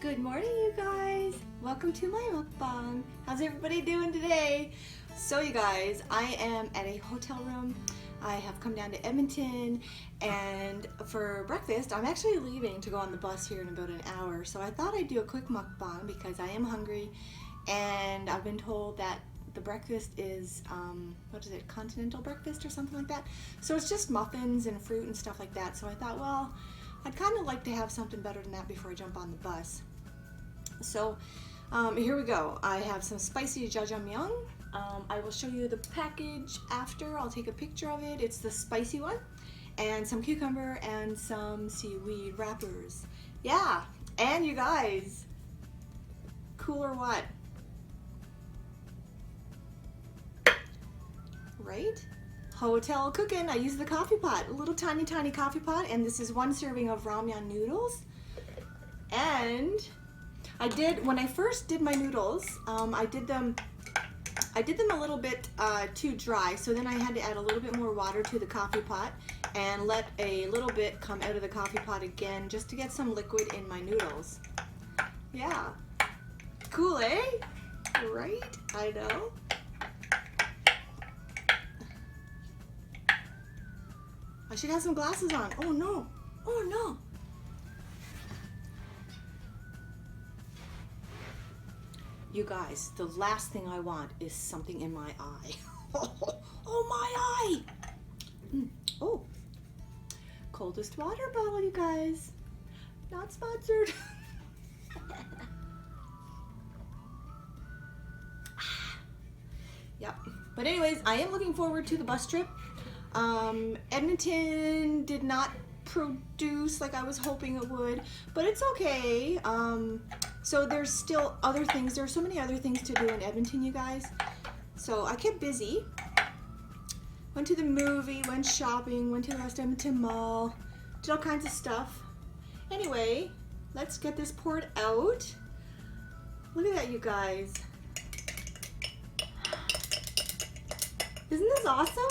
Good morning, you guys. Welcome to my mukbang. How's everybody doing today? So you guys, I am at a hotel room. I have come down to Edmonton, and for breakfast I'm actually leaving to go on the bus here in about an hour. So I thought I'd do a quick mukbang because I am hungry, and I've been told that the breakfast is what is it, continental breakfast or something like that. So it's just muffins and fruit and stuff like that. So I thought, well, I'd kind of like to have something better than that before I jump on the bus. So here we go. I have some spicy jjajangmeyon. I will show you the package after. I'll take a picture of it. It's the spicy one. And some cucumber and some seaweed wrappers. Yeah, and you guys, cool or what? Right? Hotel cooking. I use the coffee pot, a little tiny coffee pot, and this is one serving of ramyun noodles. And I did, when I first did my noodles, I did them a little bit too dry, so then I had to add a little bit more water to the coffee pot and let a little bit come out of the coffee pot again just to get some liquid in my noodles. Yeah, cool, eh? Right? I know. I should have some glasses on. Oh no, oh no. You guys, the last thing I want is something in my eye. Oh, my eye! Oh, coldest water bottle, you guys. Not sponsored. Yep. But anyways, I am looking forward to the bus trip. Edmonton did not produce like I was hoping it would, but it's okay. So there's still other things. There are so many other things to do in Edmonton, you guys. So I kept busy. Went to the movie, went shopping, went to the West Edmonton Mall, did all kinds of stuff. Anyway, let's get this poured out. Look at that, you guys. Isn't this awesome?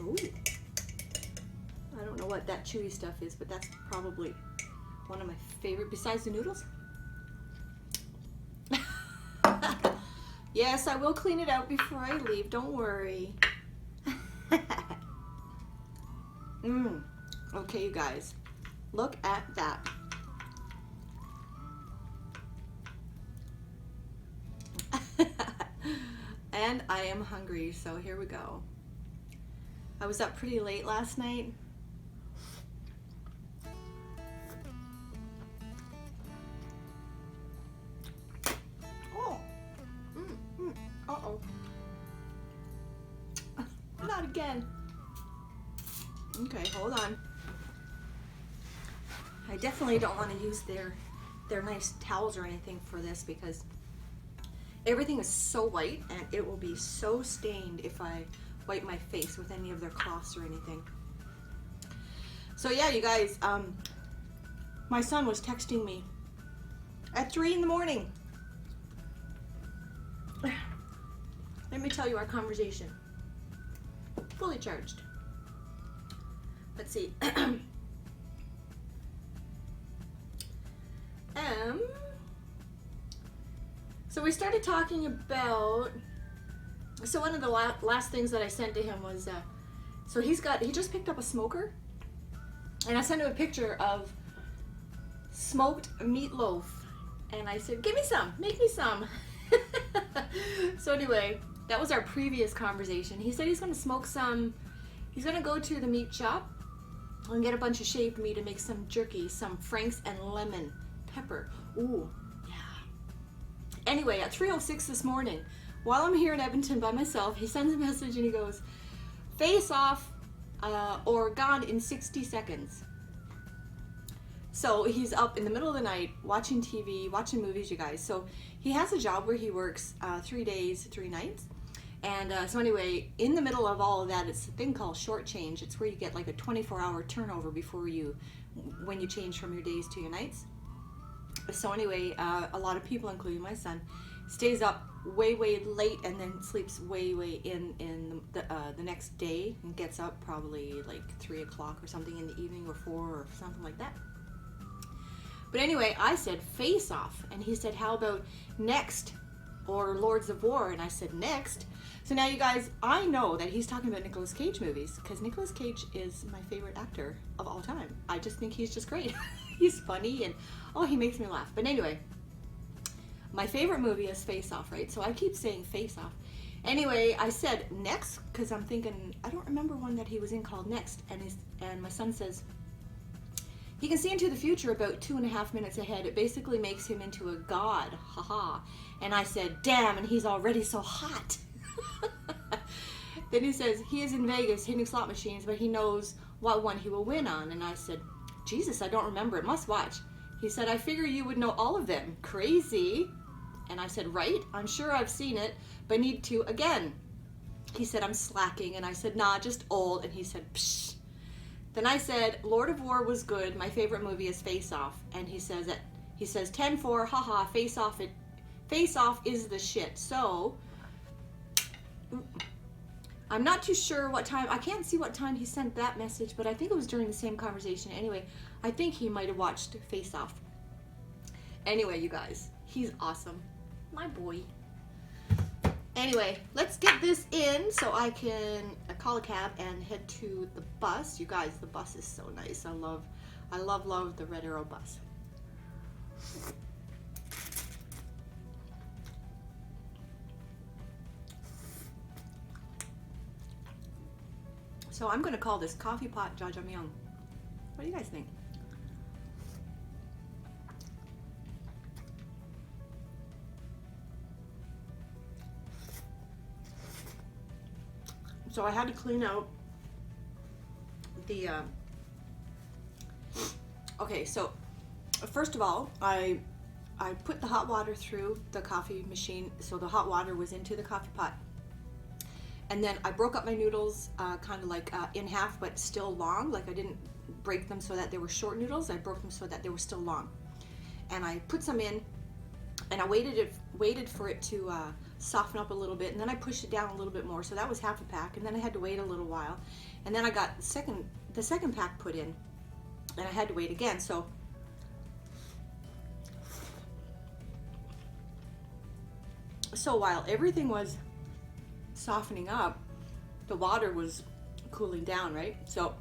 Ooh. I don't know what that chewy stuff is, but that's probably one of my favorite besides the noodles. Yes, I will clean it out before I leave, don't worry. Okay, you guys, look at that. And I am hungry, so here we go. I was up pretty late last night. Oh, uh-oh. Not again. Okay, hold on. I definitely don't want to use their nice towels or anything for this because everything is so white and it will be so stained if I wipe my face with any of their cloths or anything. So yeah, you guys, my son was texting me at 3 in the morning. Let me tell you our conversation. Fully charged. Let's see. So we started talking about, so one of the last things that I sent to him was, so he just picked up a smoker, and I sent him a picture of smoked meatloaf, and I said, give me some, make me some. So anyway, that was our previous conversation. He said he's gonna smoke some, he's gonna go to the meat shop and get a bunch of shaved meat and make some jerky, some Frank's and lemon pepper. Ooh, yeah. Anyway, at 3:06 this morning, while I'm here in Edmonton by myself, he sends a message and he goes, face off or gone in 60 seconds. So he's up in the middle of the night watching TV, watching movies, you guys. So he has a job where he works 3 days, 3 nights. And so anyway, in the middle of all of that, it's a thing called short change. It's where you get like a 24-hour turnover when you change from your days to your nights. So anyway, a lot of people, including my son, stays up way late and then sleeps way in the next day and gets up probably like 3 o'clock or something in the evening, or 4 or something like that. But anyway, I said Face Off, and he said, how about Next or Lords of War? And I said Next. So now you guys, I know that he's talking about Nicolas Cage movies, because Nicolas Cage is my favorite actor of all time. I just think he's just great. He's funny, and oh, he makes me laugh. But anyway, my favorite movie is Face Off, right? So I keep saying Face Off. Anyway, I said Next because I'm thinking, I don't remember one that he was in called Next. And my son says, he can see into the future about 2.5 minutes ahead. It basically makes him into a god. Haha. And I said, damn, and he's already so hot. Then he says, he is in Vegas hitting slot machines, but he knows what one he will win on. And I said, Jesus, I don't remember it. Must watch. He said, I figure you would know all of them. Crazy. And I said, right? I'm sure I've seen it, but need to again. He said, I'm slacking. And I said, nah, just old. And he said, psh. Then I said, Lord of War was good. My favorite movie is Face Off. And he says 10-4, haha, Face Off is the shit. So I'm not too sure what time. I can't see what time he sent that message, but I think it was during the same conversation. Anyway, I think he might have watched Face Off. Anyway, you guys, he's awesome. My boy. Anyway, let's get this in so I can call a cab and head to the bus. You guys, the bus is so nice. I love the Red Arrow bus. So I'm going to call this coffee pot Jjajangmeyon. What do you guys think? So I had to clean out the, okay, so first of all, I put the hot water through the coffee machine, so the hot water was into the coffee pot. And then I broke up my noodles kind of like in half, but still long. Like I didn't break them so that they were short noodles. I broke them so that they were still long. And I put some in, and I waited for it to soften up a little bit, and then I pushed it down a little bit more. So that was half a pack, and then I had to wait a little while. And then I got the second pack put in, and I had to wait again. So while everything was softening up, the water was cooling down, right? So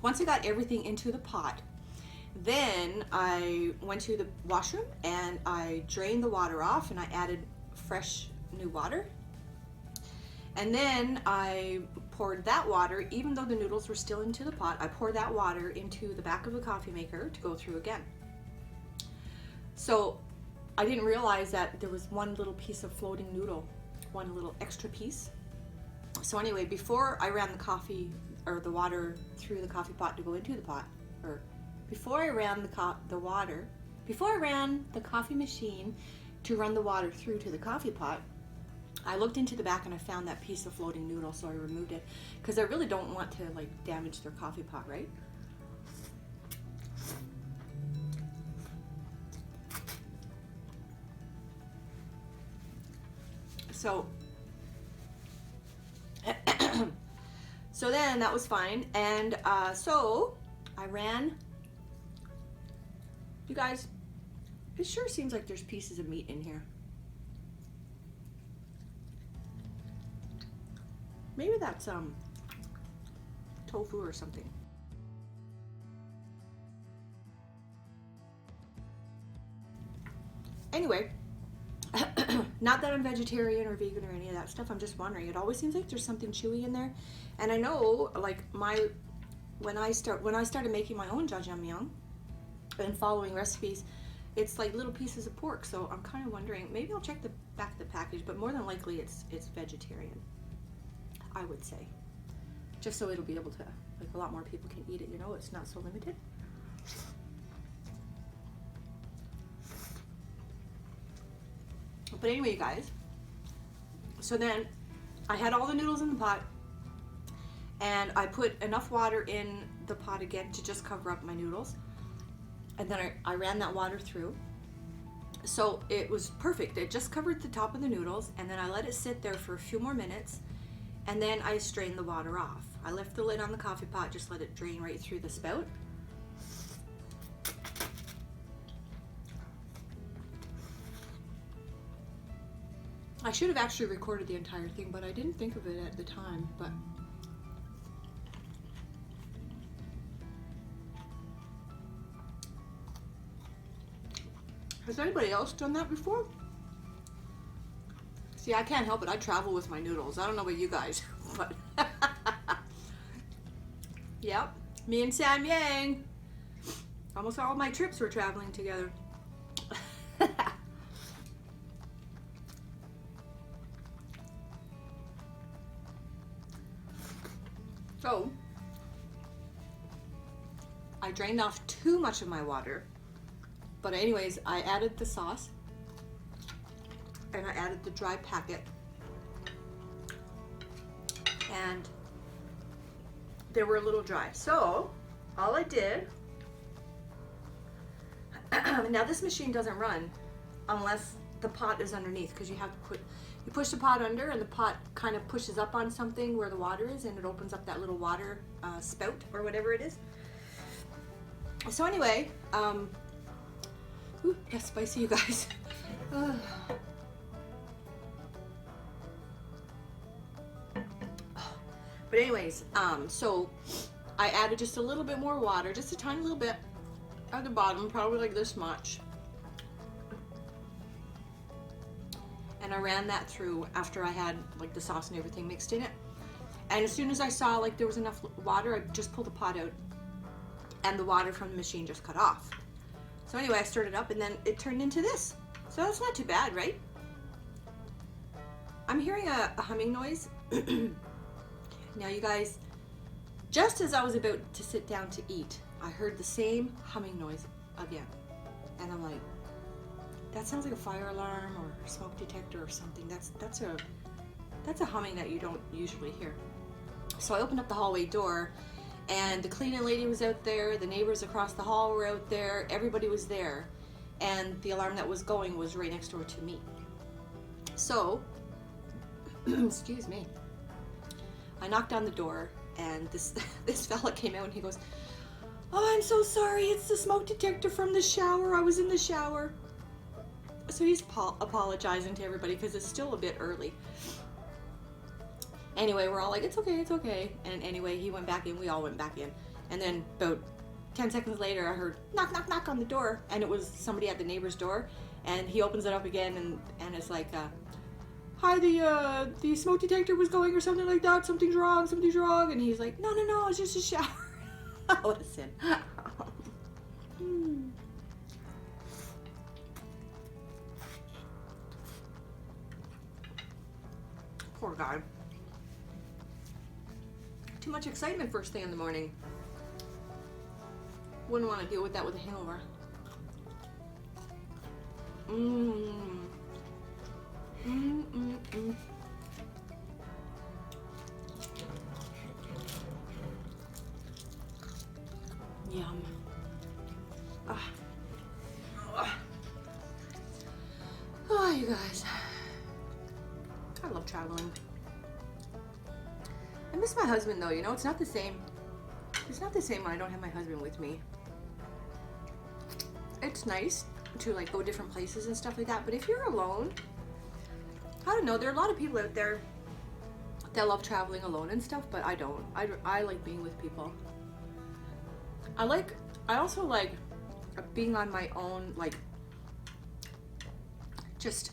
once I got everything into the pot, then I went to the washroom and I drained the water off, and I added fresh new water. And then I poured that water, even though the noodles were still into the pot, I poured that water into the back of the coffee maker to go through again. So I didn't realize that there was one little piece of floating noodle, one little extra piece. So anyway, before I ran the coffee or the water through the coffee pot to go into the pot, or before I ran before I ran the coffee machine to run the water through to the coffee pot, I looked into the back and I found that piece of floating noodle, so I removed it, because I really don't want to like damage their coffee pot, right? So so then that was fine, and so I ran. You guys, it sure seems like there's pieces of meat in here. Maybe that's tofu or something. Anyway, not that I'm vegetarian or vegan or any of that stuff, I'm just wondering. It always seems like there's something chewy in there. And I know, like, when I started making my own jjajangmeyon and following recipes, it's like little pieces of pork. So I'm kind of wondering, maybe I'll check the back of the package, but more than likely it's vegetarian, I would say. Just so it'll be able to, like, a lot more people can eat it, you know, it's not so limited. But anyway, you guys, so then I had all the noodles in the pot, and I put enough water in the pot again to just cover up my noodles. And then I ran that water through. So it was perfect. It just covered the top of the noodles, and then I let it sit there for a few more minutes, and then I strained the water off. I left the lid on the coffee pot, just let it drain right through the spout. I should have actually recorded the entire thing, but I didn't think of it at the time. But has anybody else done that before? See, I can't help it. I travel with my noodles. I don't know about you guys, but yep, me and Sam Yang. Almost all my trips were traveling together. So I drained off too much of my water, but anyways, I added the sauce and I added the dry packet, and they were a little dry. So all I did, now this machine doesn't run unless the pot is underneath, because you have to you push the pot under, and the pot kind of pushes up on something where the water is, and it opens up that little water spout or whatever it is. So anyway, ooh, that's spicy, you guys. But anyways, so I added just a little bit more water, just a tiny little bit at the bottom, probably like this much. And I ran that through after I had like the sauce and everything mixed in it. And as soon as I saw like there was enough water, I just pulled the pot out, and the water from the machine just cut off. So anyway, I stirred it up, and then it turned into this. So that's not too bad, right? I'm hearing a humming noise. Now you guys, just as I was about to sit down to eat, I heard the same humming noise again. And I'm like, that sounds like a fire alarm or a smoke detector or something. That's a humming that you don't usually hear. So I opened up the hallway door, and the cleaning lady was out there, the neighbors across the hall were out there, everybody was there, and the alarm that was going was right next door to me. So, excuse me, I knocked on the door, and this fella came out, and he goes, "Oh, I'm so sorry, it's the smoke detector from the shower. I was in the shower." So he's apologizing to everybody because it's still a bit early. Anyway, we're all like, it's okay, it's okay. And anyway, he went back in, we all went back in. And then about 10 seconds later, I heard knock, knock, knock on the door. And it was somebody at the neighbor's door. And he opens it up again, and it's like, hi, the smoke detector was going or something like that. Something's wrong, something's wrong. And he's like, no, it's just a shower. What a sin. Poor guy. Too much excitement first thing in the morning. Wouldn't want to deal with that with a hangover. Yum. Oh, you guys. I love traveling. I miss my husband though, you know, it's not the same. It's not the same when I don't have my husband with me. It's nice to like go different places and stuff like that, but if you're alone, I don't know, there are a lot of people out there that love traveling alone and stuff, but I don't. I like being with people. I also like being on my own, like just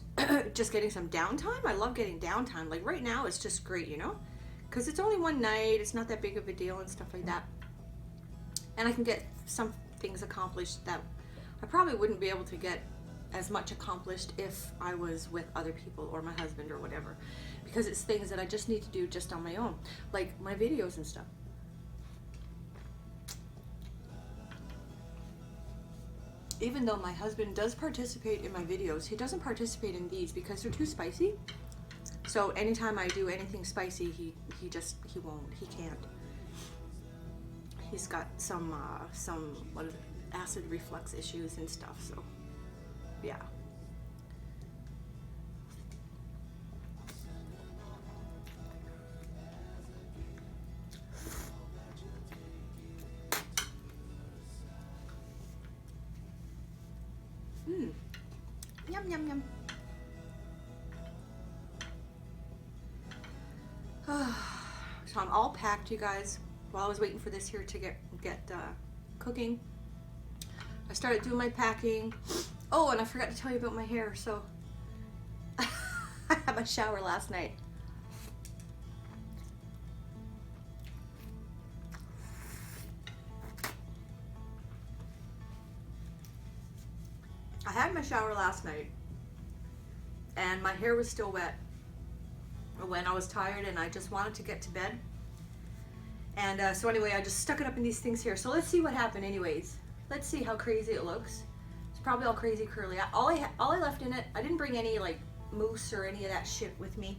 getting some downtime. I love getting downtime. Like right now it's just great, you know? Because it's only one night, it's not that big of a deal and stuff like that. And I can get some things accomplished that I probably wouldn't be able to get as much accomplished if I was with other people or my husband or whatever. Because it's things that I just need to do just on my own. Like my videos and stuff. Even though my husband does participate in my videos, he doesn't participate in these because they're too spicy. So anytime I do anything spicy, he can't. He's got some acid reflux issues and stuff, so yeah. Yum, yum, yum. So I'm all packed, you guys. While I was waiting for this here to get cooking, I started doing my packing. Oh, and I forgot to tell you about my hair. So I had my shower last night. I had my shower last night and my hair was still wet when I was tired and I just wanted to get to bed. And so anyway, I just stuck it up in these things here. So let's see what happened anyways. Let's see how crazy it looks. It's probably all crazy curly. All I left in it, I didn't bring any like mousse or any of that shit with me.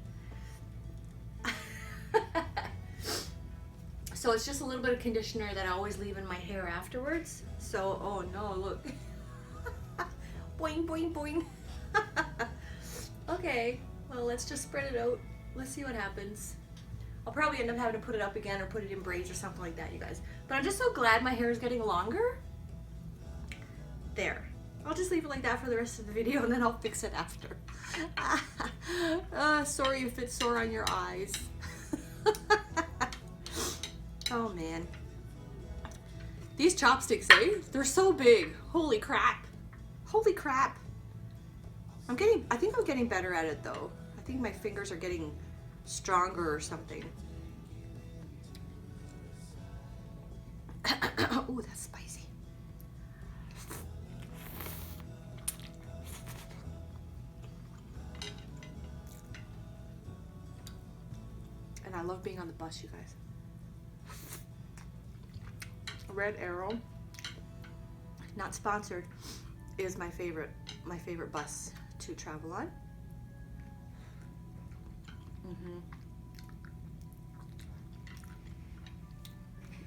So it's just a little bit of conditioner that I always leave in my hair afterwards. So, oh no, look. Boing, boing, boing. Okay, well, let's just spread it out. Let's see what happens. I'll probably end up having to put it up again or put it in braids or something like that, you guys. But I'm just so glad my hair is getting longer. There. I'll just leave it like that for the rest of the video and then I'll fix it after. Sorry if it's sore on your eyes. Oh man. These chopsticks, eh? They're so big. Holy crap. Holy crap. I think I'm getting better at it though. I think my fingers are getting stronger or something. Ooh, that's spicy. And I love being on the bus, you guys. Red Arrow, not sponsored, is my favorite bus to travel on.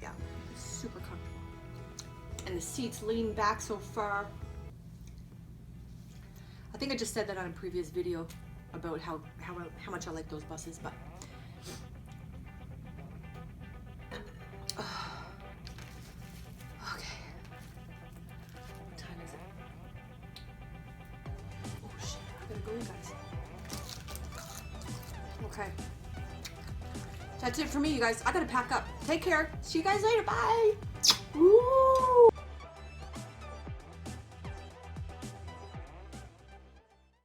Yeah, super comfortable. And the seats lean back so far. I think I just said that on a previous video about how much I like those buses, but okay. What time is it? Oh shit, I gotta go, you guys. Okay. That's it for me, you guys. I gotta pack up. Take care. See you guys later. Bye. Woo!